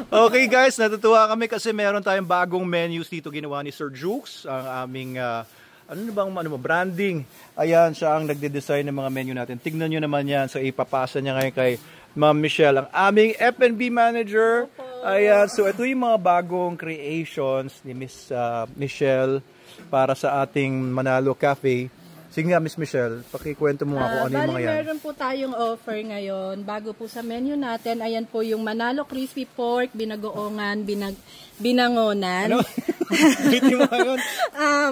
Okay guys, natutuwa kami kasi meron tayong bagong menus dito ginawa ni Sir Jukes, ang aming branding. Ayan, siya ang nagde-design ng mga menu natin. Tignan nyo naman yan. So ipapasa niya ngayon kay Ma'am Michelle, ang aming F&B manager. Ayan, so ito yung mga bagong creations ni Miss Michelle para sa ating Manalo Cafe. Sige nga, Miss Michelle, pakikwento mo nga kung ano yung mga yan. Meron po tayong offer ngayon. Bago po sa menu natin, ayan po yung Manalo Crispy Pork, binagoongan, binangonan. Ano? Bitin mo ngayon?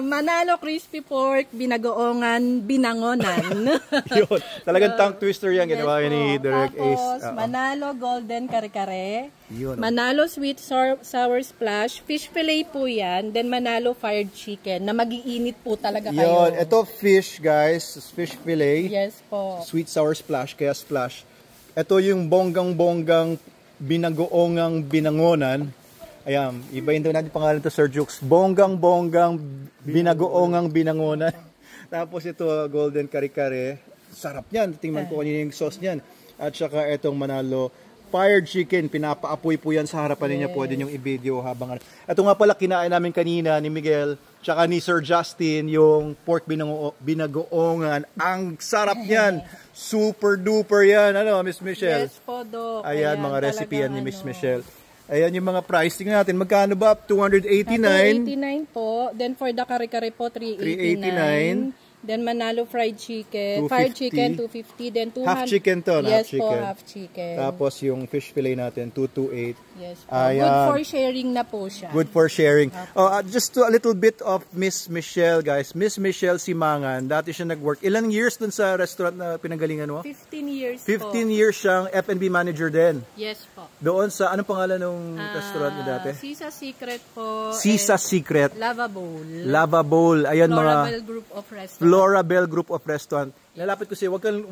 Manalo Crispy Pork, binagoongan, binangonan. Yun, talagang tongue twister yan, ginawa yes, ni Direct Ace. Tapos, Manalo Golden Kare-Kare. Yun, Manalo Sweet Sour Splash, fish fillet po yan, then Manalo Fried Chicken, na mag-iinit po talaga kayo. Yun, ito fish guys, fish fillet. Yes po. Sweet Sour Splash, kaya splash. Ito yung bonggang-bonggang binagoongang binangonan. Ayan, ibahin daw natin pangalan to Sir Jukes. Bonggang-bonggang binagoongang binangonan. Tapos ito, Golden Kare-Kare. Sarap yan, tingnan ko kanina yung sauce niyan. At saka itong Manalo Fired Chicken, pinapaapoy po yan sa harapan ninyo. Pwede nyo i-video habang... Ito nga pala, kinain namin kanina ni Miguel, tsaka ni Sir Justin, yung pork binagoongan. Ang sarap yan! Super duper yan! Ano, Miss Michelle? Yes po, Doc. Ayan, mga recipe yan ni Miss Michelle. Ayan yung mga pricing natin. Magkano ba? 289? 289 po. Then for the kare-kare po, 389. Then Manalo fried chicken, fried chicken 250, then 200. Half chicken to, yes half chicken. Po, half chicken. Tapos yung fish fillet natin 228. Yes po. Good for sharing na po siya. Good for sharing. Just a little bit of Miss Michelle, guys. Miss Michelle Simangan, dati siya nag-work. Ilang years dun sa restaurant na pinanggalingan mo? 15 years 15 po. years siyang F&B manager din. Yes po. Doon sa, anong pangalan ng restaurant niyo dati? Sisa Secret po. Sisa Secret. Lava Bowl. Lava Bowl. Ayan, Florabel Group of Restaurant. Florabel Group of Restaurant. Nilalapit ko siya, wag kang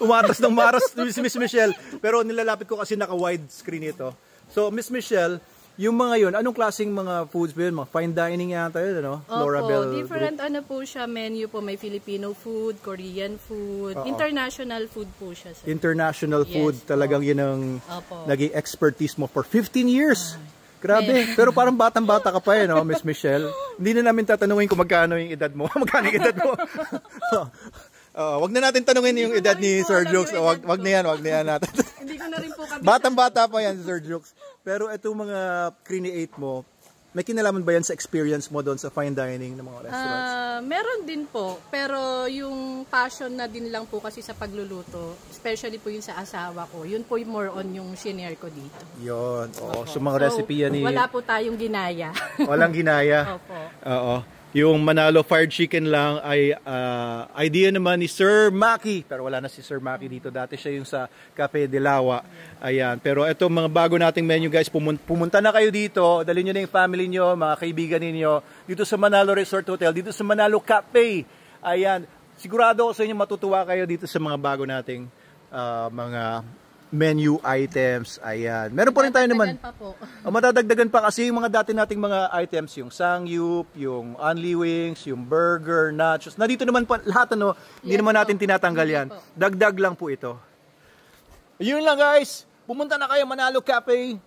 umatas ng maras si Miss Michelle. Pero nilalapit ko kasi naka-wide screen ito. So, Miss Michelle, yung mga yun, anong klaseng mga foods ba yun? Mga fine dining yata yun, ano? Florabel Opo, different Group. ano po siya, menu po. May Filipino food, Korean food, international food po siya. Sir. International food, yes, talagang yun ang naging expertise mo for 15 years. Grabe, pero parang batang-bata ka pa eh, no, Miss Michelle? Hindi na namin tatanungin kung magkano yung edad mo. Magkano yung edad mo? Wag na natin tanungin yung edad ni Sir Jukes. Wag na yan natin. Hindi ko na rin po kabisa. Batang-bata pa yan si Sir Jukes. Pero itong mga create mo, may kinalaman ba yan sa experience mo doon sa fine dining ng mga restaurants? Meron din po. Pero yung passion na din lang po kasi sa pagluluto, especially po yung sa asawa ko, yun po yung more on yung shinare ko dito. Yun. Oo. So mga recipe yan wala po tayong ginaya. Walang ginaya. Opo. Oo. Yung Manalo Fried Chicken lang ay idea naman ni Sir Maki. Pero wala na si Sir Maki dito. Dati siya yung sa Cafe de Lawa. Ayan. Pero ito mga bago nating menu guys. Pumunta na kayo dito. Dalhin nyo na yung family nyo, mga kaibigan ninyo. Dito sa Manalo Resort Hotel. Dito sa Manalo Cafe. Ayan. Sigurado ako sa inyo matutuwa kayo dito sa mga bago nating mga menu items. Ayan. Meron pa rin tayo naman. Matadagdagan pa kasi yung mga dati nating mga items, yung sangyup, yung only wings, yung burger, nachos. Nandito naman pa lahat ano, hindi naman natin tinatanggal yan. Dagdag lang po ito. Yun lang guys. Pumunta na kayo Manalo Cafe.